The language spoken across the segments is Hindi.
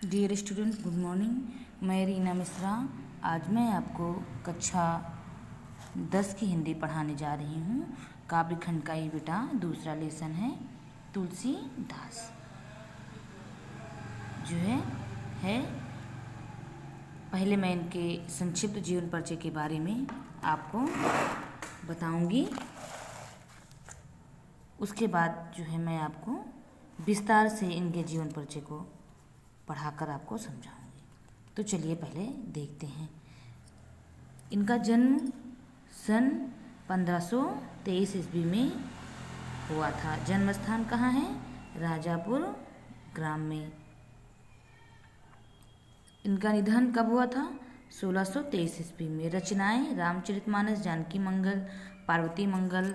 Dear student, good morning. मैं रीना मिश्रा। आज मैं आपको कक्षा 10 की हिंदी पढ़ाने जा रही हूँ। काव्य खंड का ये बेटा दूसरा लेसन है तुलसीदास। जो है पहले मैं इनके संक्षिप्त जीवन परिचय के बारे में आपको बताऊंगी। उसके बाद जो है मैं आपको विस्तार से इनके जीवन परिचय को पढ़ाकर आपको समझाऊंगी। तो चलिए पहले देखते हैं। इनका जन्म सन 1523 ईस्वी में हुआ था। जन्म स्थान कहाँ है? राजापुर ग्राम में। इनका निधन कब हुआ था? 1623 ईस्वी में। रचनाएं रामचरितमानस, जानकी मंगल, पार्वती मंगल,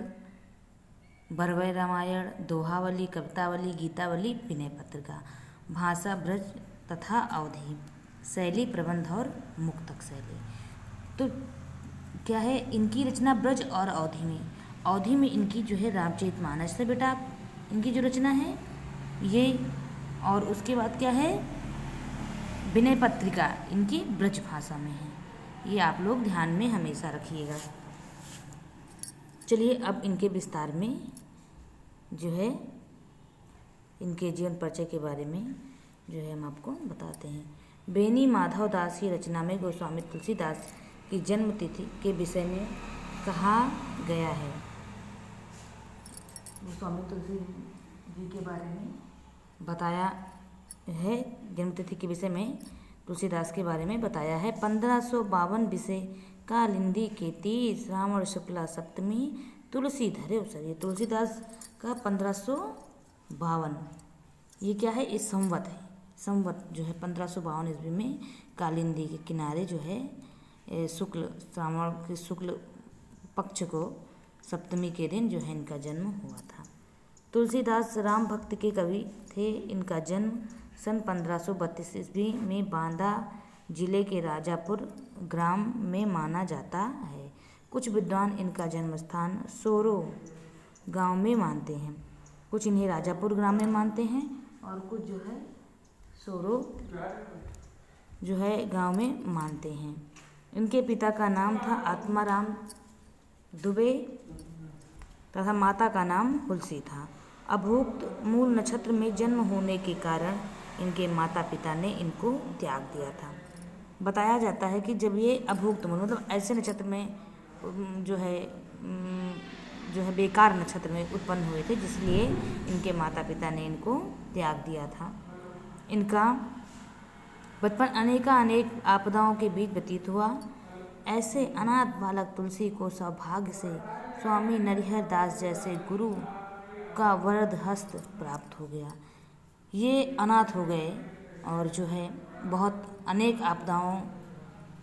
भरवय रामायण, दोहावली, कवितावली, गीतावली, विनय पत्रिका। भाषा ब्रज तथा अवधी। शैली प्रबंध और मुक्तक शैली। तो क्या है इनकी रचना ब्रज और अवधी में? अवधी में इनकी जो है रामचरितमानस है बेटा, इनकी जो रचना है ये। और उसके बाद क्या है? विनय पत्रिका इनकी ब्रज भाषा में है। ये आप लोग ध्यान में हमेशा रखिएगा। चलिए अब इनके विस्तार में जो है इनके जीवन परिचय के बारे में जो है हम आपको बताते हैं। बेनी माधव दास की रचना में गोस्वामी तुलसीदास की जन्म तिथि के विषय में कहा गया है। गोस्वामी तुलसी जी के बारे में बताया है। जन्म तिथि के विषय में तुलसीदास के बारे में बताया है। 1552 विषय कालिंदी के 30 श्रावण शुक्ला सप्तमी तुलसी धरे अवसर। ये तुलसीदास का 1552 ये क्या है? इस संवत है। संवत जो है 1552 ईस्वी में कालिंदी के किनारे जो है शुक्ल श्रावण के शुक्ल पक्ष को सप्तमी के दिन जो है इनका जन्म हुआ था। तुलसीदास राम भक्त के कवि थे। इनका जन्म सन 1532 ईस्वी में बांदा जिले के राजापुर ग्राम में माना जाता है। कुछ विद्वान इनका जन्म स्थान सोरो गांव में मानते हैं। कुछ इन्हें राजापुर ग्राम में मानते हैं और कुछ जो है सोरो जो है गांव में मानते हैं। इनके पिता का नाम था आत्माराम दुबे तथा माता का नाम हुलसी था। अभुक्त मूल नक्षत्र में जन्म होने के कारण इनके माता पिता ने इनको त्याग दिया था। बताया जाता है कि जब ये अभुक्त मूल मतलब ऐसे नक्षत्र में जो है बेकार नक्षत्र में उत्पन्न हुए थे, जिसलिए इनके माता पिता ने इनको त्याग दिया था। इनका बचपन अनेक आपदाओं के बीच व्यतीत हुआ। ऐसे अनाथ बालक तुलसी को सौभाग्य से स्वामी नरिहर दास जैसे गुरु का वरद हस्त प्राप्त हो गया। ये अनाथ हो गए और जो है बहुत अनेक आपदाओं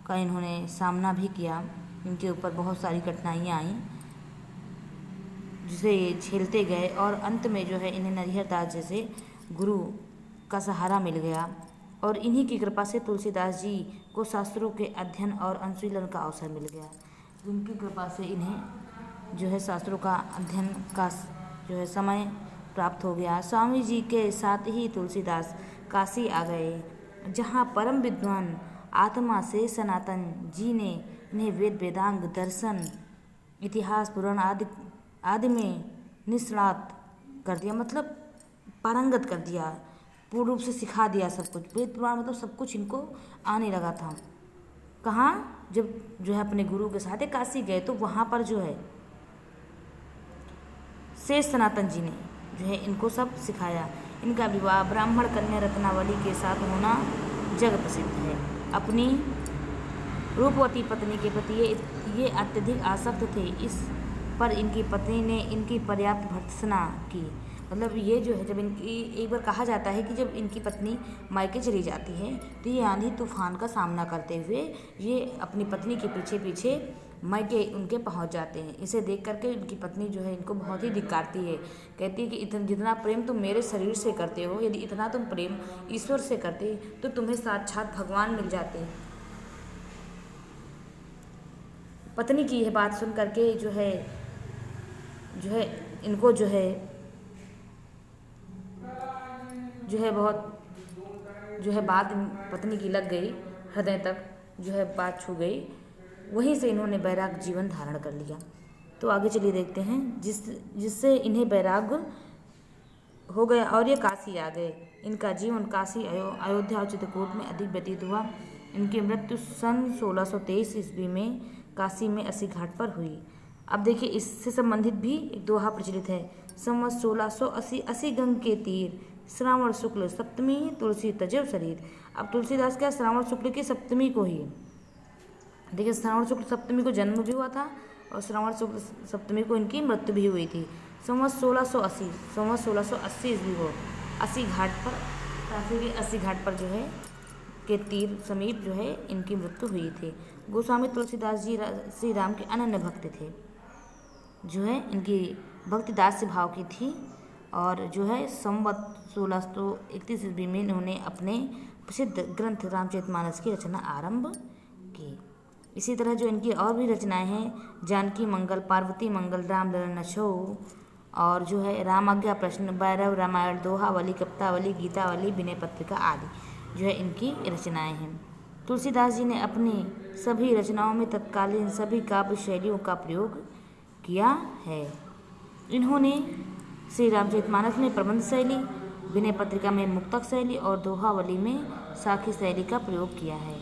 का इन्होंने सामना भी किया। इनके ऊपर बहुत सारी कठिनाइयाँ आईं जिसे ये झेलते गए और अंत में जो है इन्हें नरिहर दास जैसे गुरु का सहारा मिल गया। और इन्हीं की कृपा से तुलसीदास जी को शास्त्रों के अध्ययन और अनुशीलन का अवसर मिल गया। उनकी कृपा से इन्हें जो है शास्त्रों का अध्ययन का जो है समय प्राप्त हो गया। स्वामी जी के साथ ही तुलसीदास काशी आ गए, जहाँ परम विद्वान आत्मा से सनातन जी ने इन्हें वेद वेदांग दर्शन इतिहास पुराण आदि में निष्णात कर दिया, मतलब पारंगत कर दिया, पूर्ण रूप से सिखा दिया सब कुछ। वेद पुराण मतलब सब कुछ इनको आने लगा था। कहाँ? जब जो है अपने गुरु के साथ काशी गए तो वहाँ पर जो है शेष सनातन जी ने जो है इनको सब सिखाया। इनका विवाह ब्राह्मण कन्या रत्नावली के साथ होना जग प्रसिद्ध है। अपनी रूपवती पत्नी के प्रति ये अत्यधिक आसक्त थे। इस पर इनकी पत्नी ने इनकी पर्याप्त भर्त्सना की। मतलब ये जो है जब इनकी एक बार कहा जाता है कि जब इनकी पत्नी मायके चली जाती है तो ये आंधी तूफान का सामना करते हुए ये अपनी पत्नी के पीछे पीछे मायके उनके पहुंच जाते हैं। इसे देख करके इनकी पत्नी जो है इनको बहुत ही धिक्कारती है। कहती है कि जितना प्रेम तुम मेरे शरीर से करते हो, यदि इतना तुम प्रेम ईश्वर से करते तो तुम्हें साक्षात भगवान मिल जाते। पत्नी की यह बात सुन करके जो है इनको जो है बहुत जो है बात पत्नी की लग गई, हृदय तक जो है बात छू गई, वहीं से इन्होंने वैराग जीवन धारण कर लिया। तो आगे चलिए देखते हैं, जिससे इन्हें वैराग हो गया और ये काशी आ गए। इनका जीवन काशी, अयोध्या और चित्रकूट में अधिक व्यतीत हुआ। इनकी मृत्यु सन 1623 ईस्वी में काशी में अस्सी घाट पर हुई। अब देखिए, इससे संबंधित भी एक दोहा प्रचलित है। संवत 1680, 80 गंग के तीर, श्रावण शुक्ल सप्तमी, तुलसी तजव शरीर। अब तुलसीदास क्या श्रावण शुक्ल की सप्तमी को ही, देखिए श्रावण शुक्ल सप्तमी को जन्म भी हुआ था और श्रावण शुक्ल सप्तमी को इनकी मृत्यु भी हुई थी। संवत 1680 ईस्वी को 80 घाट पर, काशी के 80 घाट पर जो है के तीर समीप जो है इनकी मृत्यु हुई थी। गोस्वामी तुलसीदास जी श्री राम के अनन्य भक्त थे, जो है इनकी भक्ति दास्य भाव की थी और जो है संवत 1631 ईस्वी में इन्होंने अपने प्रसिद्ध ग्रंथ रामचरितमानस की रचना आरंभ की। इसी तरह जो इनकी और भी रचनाएं हैं, जानकी मंगल, पार्वती मंगल, राम ललन अछो, और जो है रामाज्ञा प्रश्न, भैरव रामायण, दोहावली, कप्तावली, गीतावली, विनय पत्रिका आदि जो है इनकी रचनाएं हैं। तुलसीदास जी ने अपनी सभी रचनाओं में तत्कालीन सभी काव्य शैलियों का प्रयोग किया है। इन्होंने श्री रामचरितमानस में प्रबंध शैली, विनय पत्रिका में मुक्तक शैली और दोहावली में साखी शैली का प्रयोग किया है।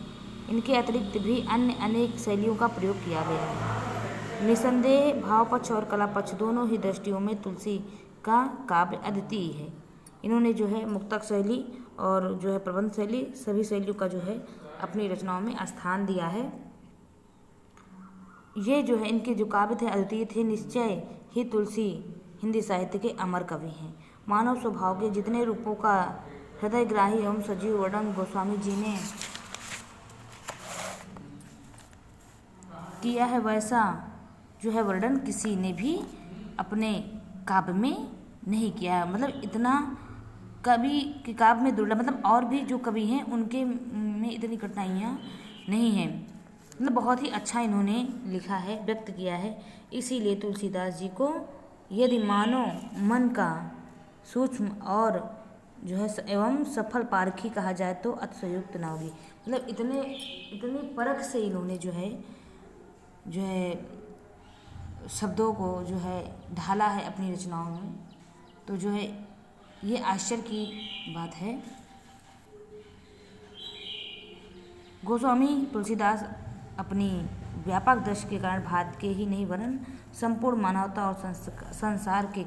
इनके अतिरिक्त भी अन्य अनेक शैलियों का प्रयोग किया गया है। निसंदेह भाव पक्ष और कला पक्ष दोनों ही दृष्टियों में तुलसी का काव्य अद्वितीय है। इन्होंने जो है मुक्तक शैली और जो है प्रबंध शैली, सभी शैलियों का जो है अपनी रचनाओं में स्थान दिया है। ये जो है इनके जो काव्य थे अद्वितीय थे। निश्चय ही तुलसी हिंदी साहित्य के अमर कवि हैं। मानव स्वभाव के जितने रूपों का हृदयग्राही एवं सजीव वर्णन गोस्वामी जी ने किया है, वैसा जो है वर्णन किसी ने भी अपने काव्य में नहीं किया है। मतलब इतना कवि के काव्य में दुर्लभ, मतलब और भी जो कवि हैं उनके में इतनी कठिनाइयाँ नहीं हैं। मतलब बहुत ही अच्छा इन्होंने लिखा है, व्यक्त किया है। इसीलिए तुलसीदास जी को यदि मानो मन का सूक्ष्म और जो है एवं सफल पारखी कहा जाए तो अतिशयोक्त न होगी। मतलब इतने परख से इन्होंने जो है शब्दों को जो है ढाला है अपनी रचनाओं में, तो जो है ये आश्चर्य की बात है। गोस्वामी तुलसीदास अपनी व्यापक दृष्टि के कारण भारत के ही नहीं वरन संपूर्ण मानवता और संसार के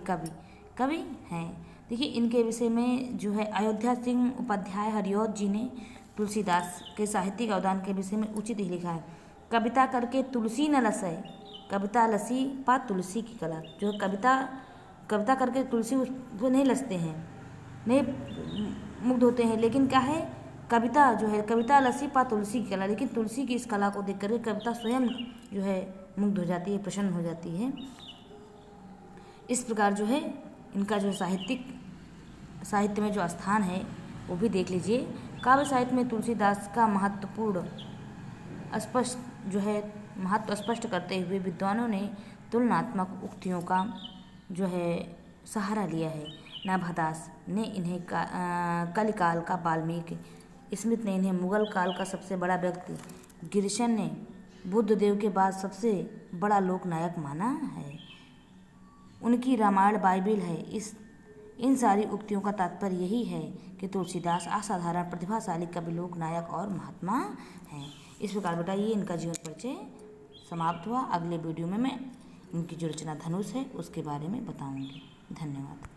कवि हैं। देखिए, इनके विषय में जो है अयोध्या सिंह उपाध्याय हरिऔध जी ने तुलसीदास के साहित्यिक अवदान के विषय में उचित ही लिखा है। कविता करके तुलसी न लसै, कविता लसी पा तुलसी की कला। जो है कविता करके तुलसी वो नहीं लसते हैं, नहीं मुग्ध होते हैं, लेकिन क्या है कविता जो है कविता लसी पा तुलसी की कला। लेकिन तुलसी की इस कला को देख कर कविता स्वयं जो है मुग्ध हो जाती है, प्रसन्न हो जाती है। इस प्रकार जो है इनका जो साहित्य में जो स्थान है वो भी देख लीजिए। काव्य साहित्य में तुलसीदास का महत्व स्पष्ट करते हुए विद्वानों ने तुलनात्मक उक्तियों का जो है सहारा लिया है। नाभादास ने इन्हें कलिकाल का वाल्मीकि, स्मिथ ने इन्हें मुगल काल का सबसे बड़ा व्यक्ति, गिरिशन ने बुद्ध देव के बाद सबसे बड़ा लोकनायक माना है। उनकी रामायण बाइबिल है। इन सारी उक्तियों का तात्पर्य यही है कि तुलसीदास असाधारण प्रतिभाशाली कवि, लोकनायक और महात्मा हैं। इस प्रकार बेटा ये इनका जीवन परिचय समाप्त हुआ। अगले वीडियो में मैं इनकी जो रचना धनुष है उसके बारे में बताऊंगी। धन्यवाद।